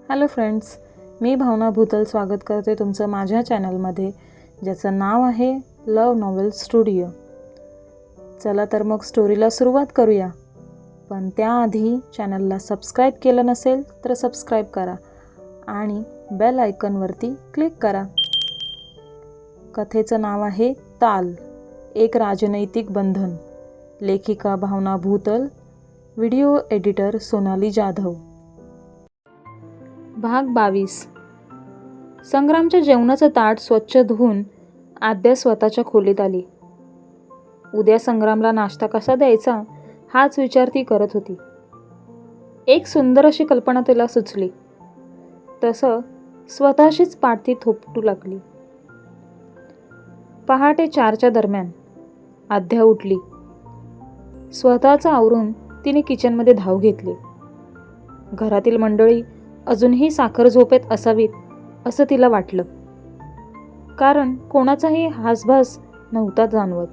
Hello friends, मी भावना भूतल स्वागत करते तुमचं माझ्या चॅनलमध्ये, ज्याचं नाव आहे लव नॉवेल स्टुडिओ. चला तर मग स्टोरीला सुरुवात करूया. पण त्याआधी चॅनलला सबस्क्राईब केलं नसेल तर सबस्क्राईब करा आणि बेल आयकॉनवरती क्लिक करा. कथेचं नाव आहे ताल, एक राजनैतिक बंधन. लेखिका भावना भूतल, व्हिडिओ एडिटर सोनाली जाधव. भाग 22. संग्रामच्या जेवणाचं ताट स्वच्छ धुवून आद्या स्वतःच्या खोलीत आली. उद्या संग्रामला नाश्ता कसा द्यायचा हाच विचार ती करत होती. एक सुंदर अशी कल्पना तिला सुचली. तसं स्वतःशीच पाठ ती थोपटू लागली. पहाटे 4च्या दरम्यान आद्या उठली. स्वतःचं आवरून तिने किचनमध्ये धाव घेतली. घरातील मंडळी अजूनही साखर झोपेत असावीत असं तिला वाटलं, कारण कोणाचाही हासभास नव्हता जाणवत.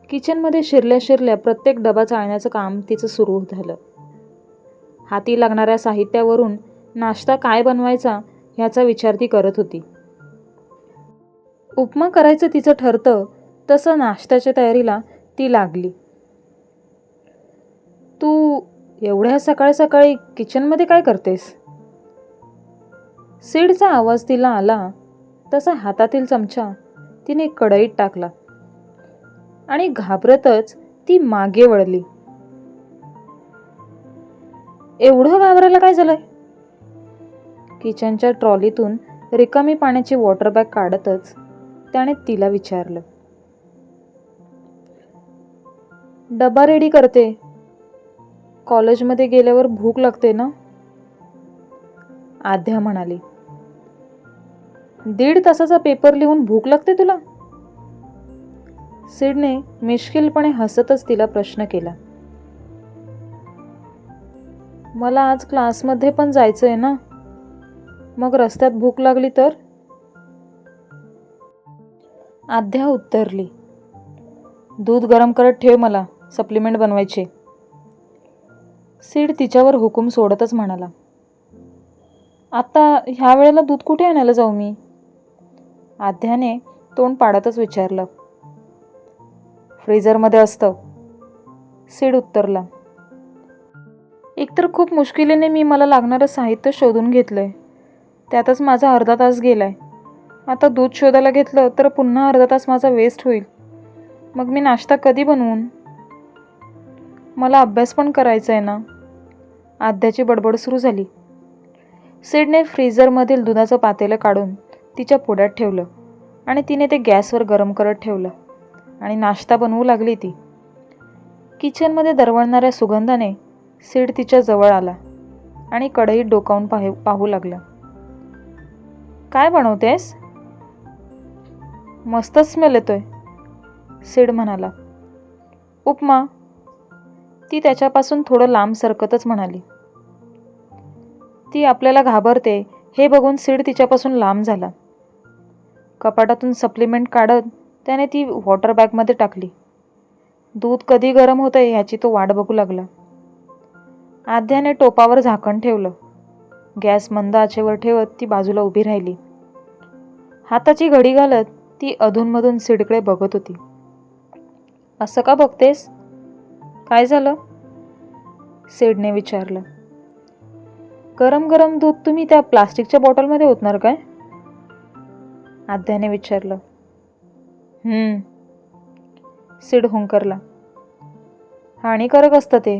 किचनमध्ये शिरल्या शिरल्या प्रत्येक डबा चाळण्याचं काम तिचं सुरू झालं. हाती लागणाऱ्या साहित्यावरून नाश्ता काय बनवायचा ह्याचा विचार ती करत होती. उपमा करायचं तिचं ठरतं तसं नाश्त्याच्या तयारीला ती लागली. तू एवढ्या सकाळी सकाळी किचनमध्ये काय करतेस? सीडचा आवाज तिला आला तसा हातातील चमचा तिने कढईत टाकला आणि घाबरतच ती मागे वळली. एवढं घाबरायला काय झालंय? किचनच्या ट्रॉलीतून रिकामी पाण्याची वॉटर बॅग काढतच त्याने तिला विचारलं. डबा रेडी करते. कॉलेजमध्ये गेल्यावर भूक लागते ना? आद्या म्हणाली. 1.5 तासाचा पेपर लिहून भूक लागते तुला? सीडने मिश्किलपणे हसतच तिला प्रश्न केला. मला आज क्लासमध्ये पण जायचंय ना, मग रस्त्यात भूक लागली तर? आद्या उत्तरली. दूध गरम करत ठेव, मला सप्लिमेंट बनवायचे. सीड तिच्यावर हुकूम सोडतच म्हणाला. आता ह्या वेळेला दूध कुठे आणायला जाऊ मी? आद्याने तोंड पाडतच विचारलं. फ्रीझरमध्ये असतं, सीड उत्तरला. एकतर खूप मुश्किलीने मी मला लागणारं साहित्य शोधून घेतलंय, त्यातच माझा अर्धा तास गेलाय. आता दूध शोधायला घेतलं तर पुन्हा अर्धा तास माझा वेस्ट होईल. मग मी नाश्ता कधी बनवून? मला अभ्यास पण करायचा आहे ना. आद्याची बडबड सुरू झाली. सीडने फ्रीझरमधील दुधाचं पातेलं काढून तिच्या पुढ्यात ठेवलं आणि तिने ते गॅसवर गरम करत ठेवलं आणि नाश्ता बनवू लागली ती. किचनमध्ये दरवळणाऱ्या सुगंधाने सीड तिच्या जवळ आला आणि कढईत डोकावून पाहू लागला. काय बनवतेस? मस्त स्मेल येतोय, सीड म्हणाला. उपमा, ती त्याच्यापासून थोडं लांब सरकतच म्हणाली. ती आपल्याला घाबरते हे बघून सीड तिच्यापासून लांब झाला. कपाटातून सप्लिमेंट काढत त्याने ती वॉटर बॅगमध्ये टाकली. दूध कधी गरम होतंय ह्याची तो वाट बघू लागला. आद्याने टोपावर झाकण ठेवलं. गॅस मंद आचेवर ठेवत ती बाजूला उभी राहिली. हाताची घडी घालत ती अधूनमधून सीडकडे बघत होती. असं का बघतेस? काय झालं? सीडने विचारलं. गरम गरम दूध तुम्ही त्या प्लास्टिकच्या बॉटलमध्ये ओतणार काय? आद्याने विचारलं. सीड हुंकरला. हानिकारक असतं ते.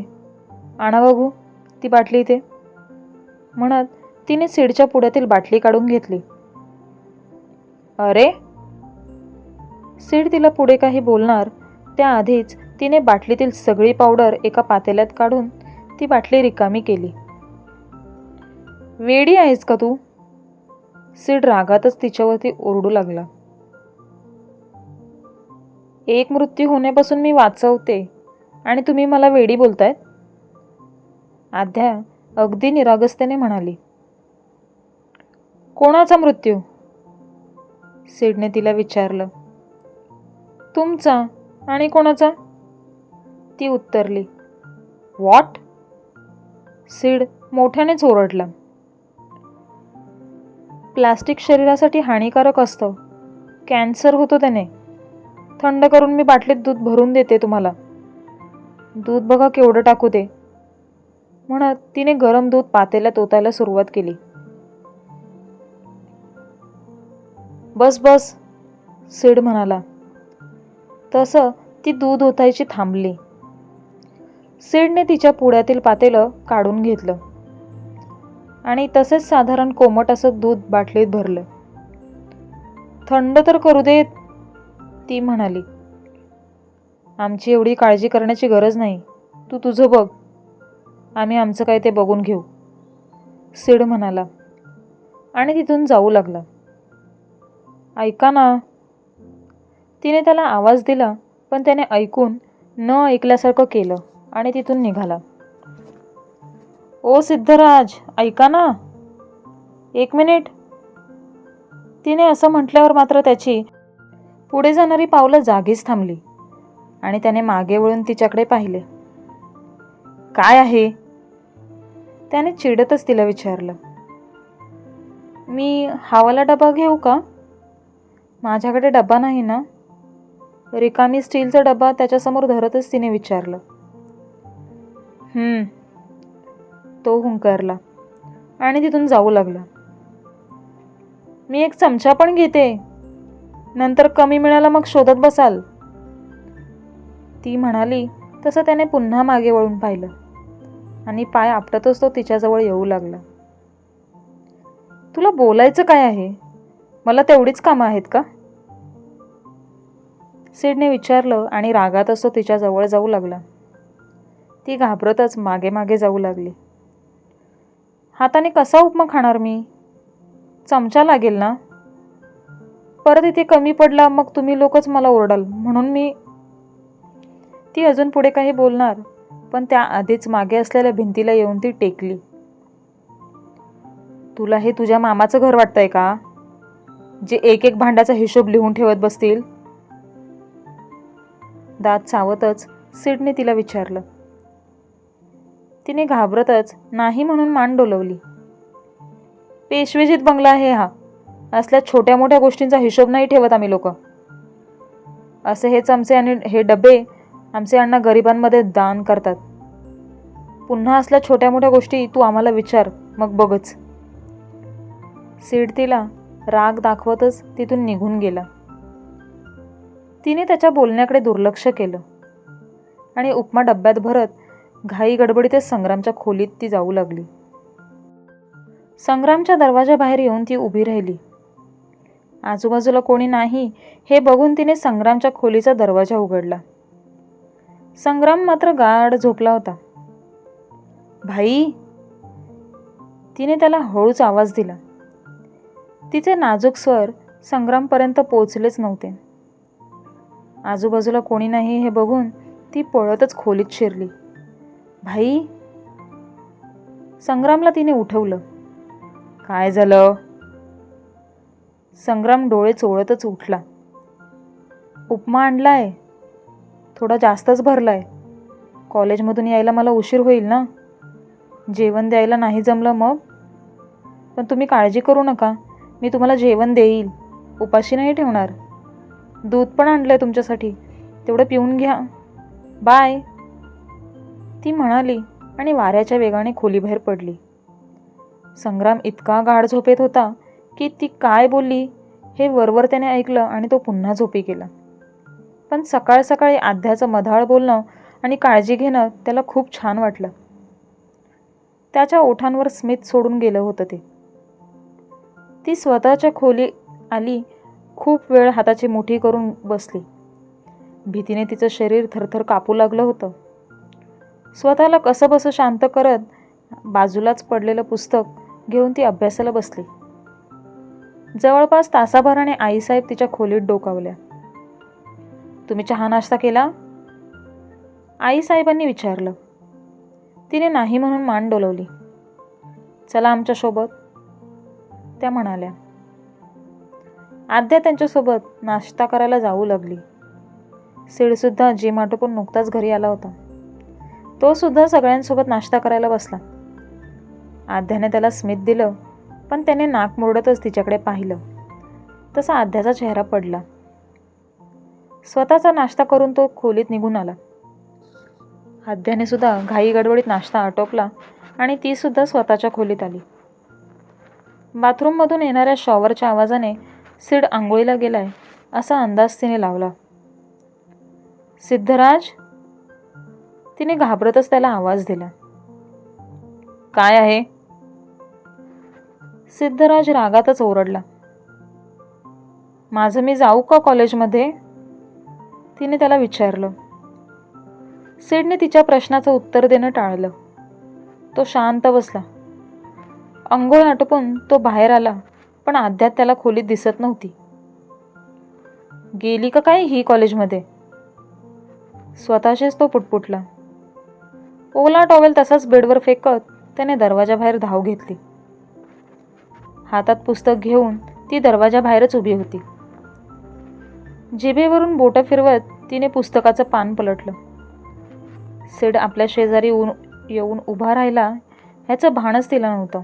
आणा बघू ती बाटली इथे, म्हणत तिने सीडच्या पुढ्यातील बाटली काढून घेतली. अरे! सीड तिला पुढे काही बोलणार त्याआधीच तिने बाटलीतील सगळी पावडर एका पातेल्यात काढून ती बाटली रिकामी केली. वेडी आहेस का तू? सीड रागातच तिच्यावरती ओरडू लागला. एक मृत्यू होण्यापासून मी वाचवते आणि तुम्ही मला वेडी बोलतायत? आद्या अगदी निरागसतेने म्हणाली. कोणाचा मृत्यू? सीडने तिला विचारलं. तुमचा आणि कोणाचा? ती उत्तरली. व्हॉट? सीड मोठ्यानेच ओरडला. प्लास्टिक शरीरासाठी हानिकारक असतं. कॅन्सर होतो त्याने. थंड करून मी बाटलीत दूध भरून देते तुम्हाला. दूध बघा केवढं टाकू ते. म्हणत तिने गरम दूध पातेल्यात ओतायला सुरुवात केली. बस बस, सीड म्हणाला. तसं ती दूध ओतायची थांबली. सीडने तिच्या पुड्यातील पातेलं काढून घेतलं आणि तसेच साधारण कोमट असं दूध बाटलीत भरलं. थंड तर करू देत, ती म्हणाली. आमची एवढी काळजी करण्याची गरज नाही. तू तुझं बघ, आम्ही आमचं काय ते बघून घेऊ, सीड म्हणाला आणि तिथून जाऊ लागला. ऐका ना, तिने त्याला आवाज दिला, पण त्याने ऐकून न ऐकल्यासारखं केलं आणि तिथून निघाला. ओ सिद्धराज, ऐका ना, 1 मिनिट. तिने असं म्हटल्यावर मात्र त्याची पुढे जाणारी पावलं जागीच थांबली आणि त्याने मागे वळून तिच्याकडे पाहिले. काय आहे? त्याने चिडतच तिला विचारलं. मी हावाला डबा घेऊ का? माझ्याकडे डबा नाही ना. रिकामी स्टीलचा डबा त्याच्यासमोर धरतच तिने विचारलं. तो हुंकारला आणि तिथून जाऊ लागला. मी 1 चमचा पण घेते, नंतर कमी मिळाला मग शोधत बसाल, ती म्हणाली. तसं त्याने पुन्हा मागे वळून पाहिलं आणि पाय आपटतच तो तिच्याजवळ येऊ लागला. तुला बोलायचं काय आहे? मला तेवढीच कामं आहेत का? सीडने विचारलं आणि रागातच तो तिच्याजवळ जाऊ लागला. ती घाबरतच मागे मागे जाऊ लागली. हाताने कसा उपमा खाणार मी? चमचा लागेल ना. परत इथे कमी पडला मग तुम्ही लोकच मला ओरडाल म्हणून मी. ती अजून पुढे काही बोलणार, पण त्याआधीच मागे असलेल्या भिंतीला येऊन ती टेकली. तुला हे तुझ्या मामाचं घर वाटतंय का, जे 1-1 भांड्याचा हिशोब लिहून ठेवत बसतील? दात चावतच सीडने तिला विचारलं. तिने घाबरतच नाही म्हणून मान डोलवली. पेशवेजीत बंगला आहे हा. असल्या छोट्या मोठ्या गोष्टींचा हिशोब नाही ठेवत आम्ही लोक. असे हे चमचे आणि हे डबे आमचे अण्णा गरिबांमध्ये दान करतात. पुन्हा असल्या छोट्या मोठ्या गोष्टी तू आम्हाला विचार, मग बघच. सीड तिला राग दाखवतच तिथून निघून गेला. तिने त्याच्या बोलण्याकडे दुर्लक्ष केलं आणि उपमा डब्यात भरत घाई गडबडीतच संग्रामच्या खोलीत ती जाऊ लागली. संग्रामच्या दरवाजाबाहेर येऊन ती उभी राहिली. आजूबाजूला कोणी नाही हे बघून तिने संग्रामच्या खोलीचा दरवाजा उघडला. संग्राम मात्र गाढ झोपला होता. भाई, तिने त्याला हळूच आवाज दिला. तिचे नाजूक स्वर संग्रामपर्यंत पोचलेच नव्हते. आजूबाजूला कोणी नाही हे बघून ती पळतच खोलीत शिरली. भाई, संग्रामला तिने उठवलं. काय झालं? संग्राम डोळे चोळतच उठला. उपमा आणलाय, थोडा जास्तच भरलाय. कॉलेजमधून यायला मला उशीर होईल ना. जेवण द्यायला नाही जमलं मग. पण तुम्ही काळजी करू नका, मी तुम्हाला जेवण देईल, उपाशी नाही ठेवणार. दूध पण आणलंय तुमच्यासाठी, तेवढं पिऊन घ्या. बाय, ती म्हणाली आणि वाऱ्याच्या वेगाने खोलीबाहेर पडली. संग्राम इतका गाढ झोपेत होता की ती काय बोलली हे वरवर त्याने ऐकलं आणि तो पुन्हा झोपी गेला. पण सकाळ सकाळी आध्याचं मधाळ बोलणं आणि काळजी घेणं त्याला खूप छान वाटलं. त्याच्या ओठांवर स्मित सोडून गेलं होतं ते. ती स्वतःच्या खोली आली. खूप वेळ हाताची मुठी करून बसली. भीतीने तिचं शरीर थरथर कापू लागलं होतं. स्वतःला कसंबसं शांत करत बाजूलाच पडलेलं पुस्तक घेऊन ती अभ्यासाला बसली. जवळपास तासाभराने आईसाहेब तिच्या खोलीत डोकावल्या. तुम्ही चहा नाश्ता केला? आईसाहेबांनी विचारलं. तिने नाही म्हणून मान डोलवली. चला आमच्यासोबत, त्या म्हणाल्या. आद्या त्यांच्यासोबत नाश्ता करायला जाऊ लागली. सीडसुद्धा जिम आटोपून नुकताच घरी आला होता. तो सुद्धा सगळ्यांसोबत नाश्ता करायला बसला. आद्याने त्याला स्मित दिलं पण त्याने नाक मुरडतच तिच्याकडे पाहिलं. तसा आध्याचा चेहरा पडला. स्वतःचा नाश्ता करून तो खोलीत निघून आला. आध्याने सुद्धा घाई गडबडीत नाश्ता आटोपला आणि ती सुद्धा स्वतःच्या खोलीत आली. बाथरूममधून येणाऱ्या शॉवरच्या आवाजाने सिड आंघोळीला गेलाय असा अंदाज तिने लावला. सिद्धराज, तिने घाबरतच त्याला आवाज दिला. काय आहे? सिद्धराज रागातच ओरडला. माझं मी जाऊ का कॉलेजमध्ये? तिने त्याला विचारलं. सिडने तिच्या प्रश्नाचं उत्तर देणं टाळलं. तो शांत बसला. अंघोळ आटोपून तो बाहेर आला, पण आध्यात त्याला खोलीत दिसत नव्हती. गेली का काय ही कॉलेजमध्ये? स्वतःशीच तो पुटपुटला. ओला टॉवेल तसाच बेडवर फेकत त्याने दरवाजाबाहेर धाव घेतली. हातात पुस्तक घेऊन ती दरवाजाबाहेरच उभी होती. जिभेवरून बोटं फिरवत तिने पुस्तकाचं पान पलटलं. सिड आपल्या शेजारी येऊन उभा राहिला ह्याचं भानच तिला नव्हतं.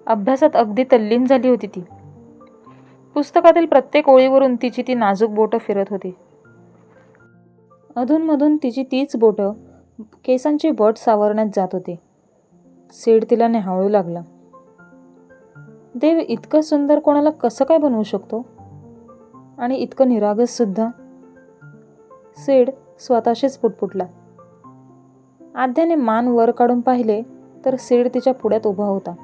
अभ्यासात अगदी तल्लीन झाली होती ती. पुस्तकातील प्रत्येक ओळीवरून तिची ती नाजूक बोटं फिरत होती. अधूनमधून तिची तीच बोटं केसांची वट सावरण्यात जात होती. सिड तिला न्याहाळू लागला. देव इतकं सुंदर कोणाला कसं काय बनवू शकतो? आणि इतकं निरागस सुद्धा? सिड स्वतःशीच पुटपुटला. आध्याने मान वर काढून पाहिले तर सिड तिच्या पुढ्यात उभा होता.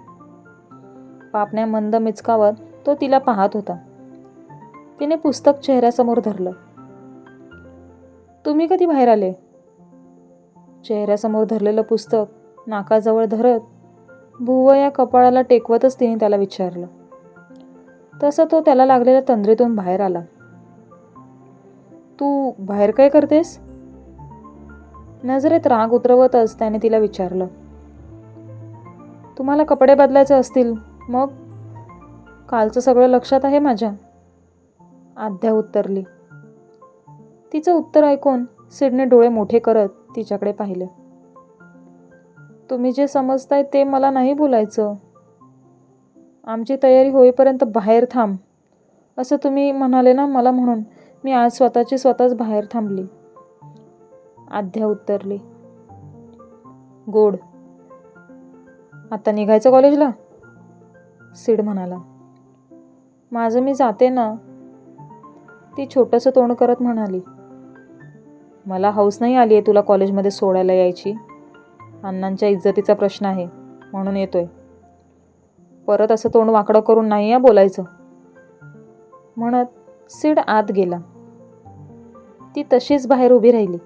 पापण्या मंद मिचकावत तो तिला पाहत होता. तिने पुस्तक चेहऱ्यासमोर धरलं. तुम्ही कधी बाहेर आले? चेहऱ्यासमोर धरलेलं पुस्तक नाकाजवळ धरत भुवया कपाळाला टेकवतच तिने त्याला विचारलं. तसं तो त्याला लागलेल्या तंद्रीतून बाहेर आला. तू बाहेर काय करतेस? नजरेत राग उतरवतच त्याने तिला विचारलं. तुम्हाला कपडे बदलायचे असतील मग? कालचं सगळं लक्षात आहे माझ्या, आध्या उत्तरली. तिचं उत्तर ऐकून सिडने डोळे मोठे करत तिच्याकडे पाहिले. तुम्ही जे समजताय ते मला नाही बोलायचं. आमची तयारी होईपर्यंत बाहेर थांब असं तुम्ही म्हणाले ना मला, म्हणून मी आज स्वतःच बाहेर थांबली, आध्या उत्तरली. गोड. आता निघायचं कॉलेजला? सिड म्हणाला. माझं मी जाते ना, ती छोटंसं तोंड करत म्हणाली. मला हौस नाही आली आहे तुला कॉलेजमध्ये सोडायला यायची. अण्णांच्या इज्जतीचा प्रश्न आहे म्हणून येतोय. परत असं तोंड वाकडं करून नाही या बोलायचं, म्हणत सिड आत गेला. ती तशीच बाहेर उभी राहिली,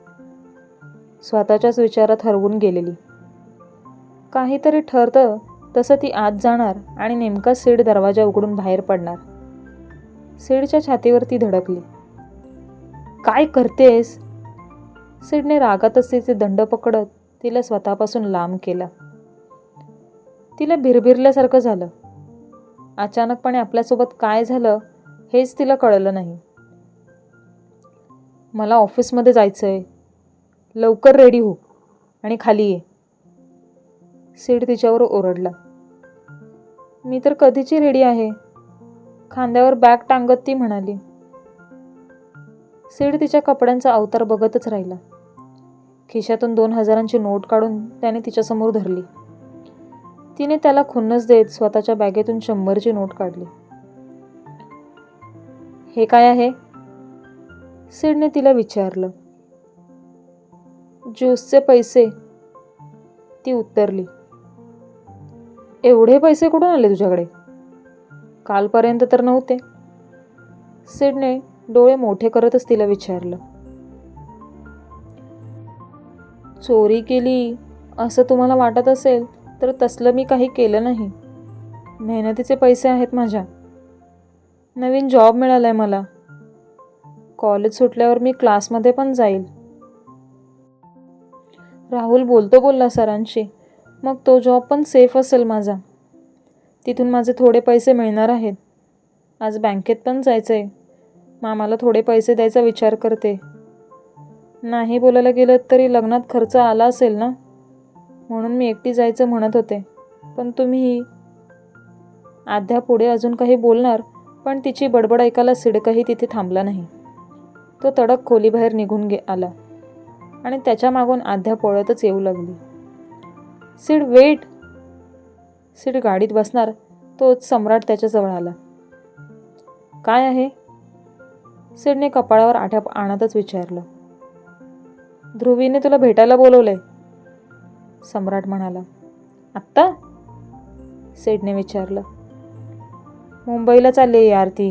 स्वतःच्याच विचारात हरवून गेलेली. काहीतरी ठरतं तसं ती आत जाणार आणि नेमका सिड दरवाजा उघडून बाहेर पडणार. सिडच्या छातीवर ती धडकली. काय करतेस? सिडने रागातच तिचे दंड पकडत तिला स्वतःपासून लांब केला. तिला भिरभिरल्यासारखं झालं. अचानकपणे आपल्यासोबत काय झालं हेच तिला कळलं नाही. मला ऑफिसमध्ये जायचंय, लवकर रेडी हो आणि खाली ये, सिड तिच्यावर ओरडला. मी तर कधीची रेडी आहे, खांद्यावर बॅग टांगत ती म्हणाली. सिड तिच्या कपड्यांचा अवतार बघतच राहिला. खिशातून 2000ची नोट काढून त्याने तिच्यासमोर धरली. तिने त्याला खुन्नस देत स्वतःच्या बॅगेतून 100ची नोट काढली. हे काय आहे? सिडने तिला विचारलं. ज्यूसचे पैसे, ती उत्तरली. एवढे पैसे कुठून आले तुझ्याकडे? कालपर्यंत तर नव्हते, सिडने डोळे मोठे करतच तिला विचारलं. चोरी केली असं तुम्हाला वाटत असेल तर तसलं मी काही केलं नाही. मेहनतीचे पैसे आहेत माझ्या. नवीन जॉब मिळालाय मला. कॉलेज सुटल्यावर मी क्लासमध्ये पण जाईल. राहुल बोलला सरांशी, मग तो जॉब पण सेफ असेल माझा. तिथून माझे थोडे पैसे मिळणार आहेत. आज बँकेत पण जायचंय. मामाला थोडे पैसे द्यायचा विचार करते. नाही बोलायला गेलं तरी लग्नात खर्च आला असेल ना, म्हणून मी एकटी जायचं म्हणत होते. पण तुम्ही आध्या पुढे अजून काही बोलणार, पण तिची बडबड ऐकायला सिड तिथे थांबला नाही. तो तडक खोलीबाहेर निघून आला आणि त्याच्या मागून आध्या पळतच येऊ लागली. सिड वेट. सिड गाडीत बसणार तोच सम्राट त्याच्याजवळ आला. काय आहे? सिडने कपाळावर आठ्या आणतच विचारलं. ध्रुवीने तुला भेटायला बोलवलंय, सम्राट म्हणाला. आत्ता? सिडने विचारलं. मुंबईला चालले यार ती.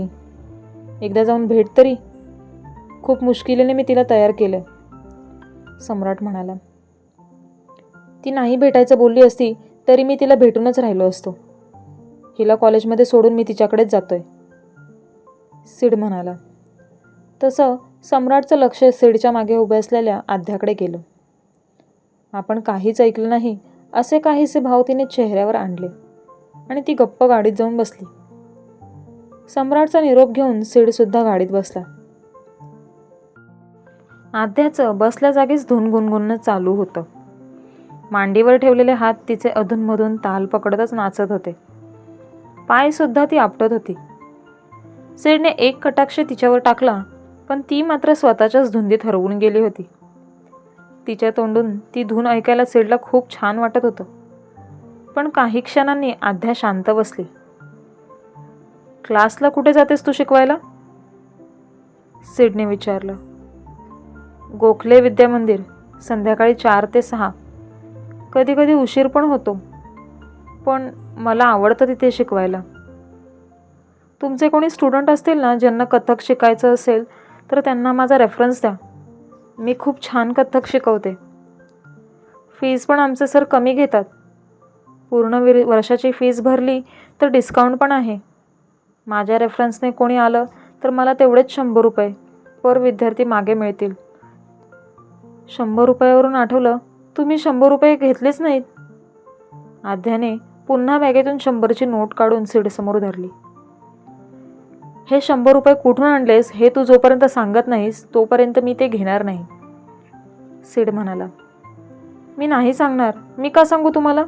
एकदा जाऊन भेट तरी. खूप मुश्किलीने मी तिला तयार केलंय, सम्राट म्हणाला. ती नाही भेटायचं बोलली असती तरी मी तिला भेटूनच राहिलो असतो. हिला कॉलेजमध्ये सोडून मी तिच्याकडेच जातोय, सिड म्हणाला. तसं सम्राटचं लक्ष सिडच्या मागे उभे असलेल्या आध्याकडे गेलं. आपण काहीच ऐकलं नाही असे काहीसे भाव तिने चेहऱ्यावर आणले आणि ती गप्प गाडीत जाऊन बसली. सम्राटचा निरोप घेऊन सिडसुद्धा गाडीत बसला. आध्याचं बसल्या जागीच धून गुणगुणणं चालू होतं. मांडीवर ठेवलेले हात तिचे अधूनमधून ताल पकडतच नाचत होते. पायसुद्धा ती आपटत होती. सिडने एक कटाक्ष तिच्यावर टाकला, पण ती मात्र स्वतःच्याच धुंदीत हरवून गेली होती. तिच्या तोंडून ती धून ऐकायला सिडला खूप छान वाटत होतं. पण काही क्षणांनी आध्या शांत बसली. क्लासला कुठे जातेस तू शिकवायला? सिडने विचारलं. गोखले विद्यामंदिर, संध्याकाळी 4 ते 6. कधी कधी उशीर पण होतो, पण मला आवडतं तिथे शिकवायला. तुमचे कोणी स्टुडंट असतील ना ज्यांना कथ्थक शिकायचं असेल तर त्यांना माझा रेफरन्स द्या. मी खूप छान कथ्थक शिकवते. फीज पण आमचे सर कमी घेतात. पूर्ण वर्षाची फीज भरली तर डिस्काउंट पण आहे. माझ्या रेफरन्सने कोणी आलं तर मला तेवढेच 100 रुपये पर विद्यार्थी मागे मिळतील. 100 रुपयावरून आठवलं, तुम्ही 100 रुपये घेतलेच नाहीत. आध्याने पुन्हा बॅगेतून 100ची नोट काढून सिडसमोर धरली. हे 100 रुपये कुठून आणलेस हे तू जोपर्यंत सांगत नाहीस तोपर्यंत मी ते घेणार नाही, सिड म्हणाला. मी नाही सांगणार. मी का सांगू तुम्हाला?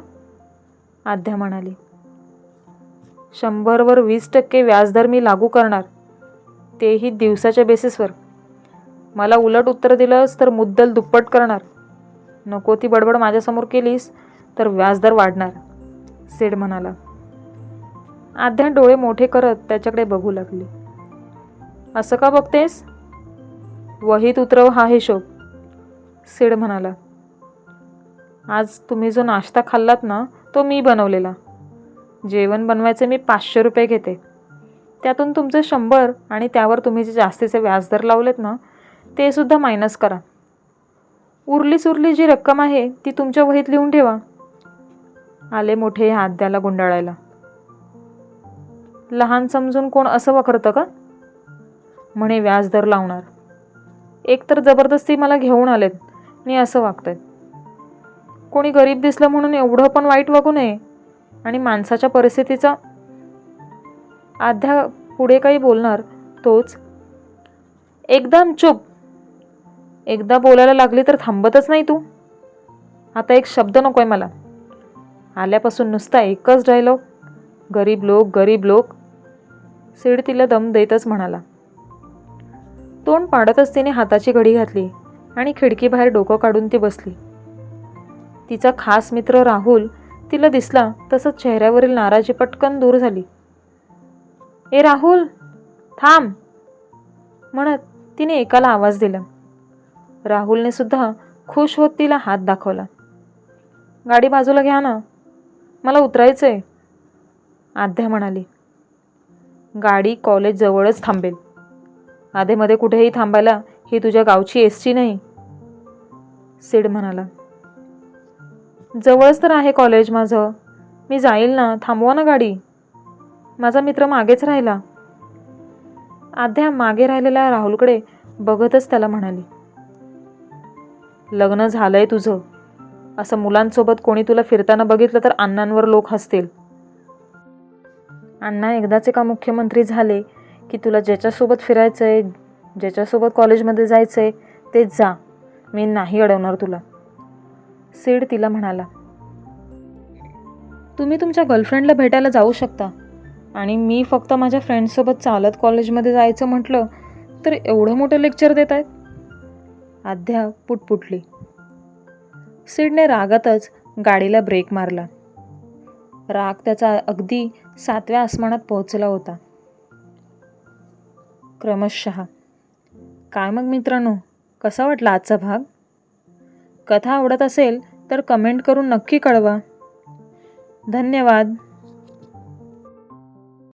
आध्या म्हणाली. 100 वर 20% व्याजदर मी लागू करणार, तेही दिवसाच्या बेसिसवर. मला उलट उत्तर दिलंस तर मुद्दल दुप्पट करणार. नको ती बडबड माझ्यासमोर केलीस तर व्याजदर वाढणार, सिड म्हणाला. आध्या डोळे मोठे करत त्याच्याकडे बघू लागली. असं का बघतेस? वहीत उतरव हा हिशोब, सिड म्हणाला. आज तुम्ही जो नाश्ता खाल्लात ना तो मी बनवलेला. जेवण बनवायचे मी 500 रुपये घेते. त्यातून तुमचे 100 आणि त्यावर तुम्ही जे जास्तीचे व्याजदर लावलेत ना ते सुद्धा मायनस करा. उरली जी रक्कम आहे ती तुमच्या वहीत लिहून ठेवा. आले मोठे ह्या आद्याला गुंडाळायला. लहान समजून कोण असं वाकरतं का? म्हणे व्याजदर लावणार. एकतर जबरदस्ती मला घेऊन आलेत आणि असं वागतायत. कोणी गरीब दिसलं म्हणून एवढं पण वाईट वागू नये. आणि माणसाच्या परिस्थितीचा. आध्या पुढे काही बोलणार तोच, एकदम चूप. एकदा बोलायला लागली तर थांबतच नाही तू. आता एक शब्द नकोय मला. आल्यापासून नुसता एकच डायलॉग, गरीब लोक गरीब लोक. सिड तिला दम देतच म्हणाला. तोंड पाडतच तिने हाताची घडी घातली आणि खिडकीबाहेर डोकं काढून ती बसली. तिचा खास मित्र राहुल तिला दिसला तसंच चेहऱ्यावरील नाराजी पटकन दूर झाली. ए राहुल थांब म्हणत तिने एकाला आवाज दिला. राहुलने सुद्धा खुश होत तिला हात दाखवला. गाडी बाजूला घ्या ना, मला उतरायचंय, आध्या म्हणाली. गाडी कॉलेज जवळच थांबेल. आधेमध्ये कुठेही थांबायला ही तुझ्या गावची एसटी नाही, सिड म्हणाला. जवळच तर आहे कॉलेज माझं. मी जाईल ना, थांबवा ना गाडी. माझा मित्र मागेच राहिला. आध्या मागे राहिलेल्या राहुलकडे बघतच त्याला म्हणाली. लग्न झालंय तुझं. असं मुलांसोबत कोणी तुला फिरताना बघितलं तर अण्णांवर लोक हसतील. अण्णा एकदाचे का मुख्यमंत्री झाले की तुला ज्याच्यासोबत फिरायचंय, ज्याच्यासोबत कॉलेजमध्ये जायचंय ते जा. मी नाही अडवणार तुला, सिड तिला म्हणाला. तुम्ही तुमच्या गर्लफ्रेंडला भेटायला जाऊ शकता, आणि मी फक्त माझ्या फ्रेंड्ससोबत चालत कॉलेजमध्ये जायचं म्हटलं तर एवढं मोठं लेक्चर देत आहेत. आद्या पुटपुटली. सिडने रागातच गाडीला ब्रेक मारला. राग त्याचा अगदी 7व्या आसमानात पोहोचला होता. क्रमशः. काय मग मित्रांनो, कसा वाटला आजचा भाग? कथा आवडत असेल तर कमेंट करून नक्की कळवा. धन्यवाद.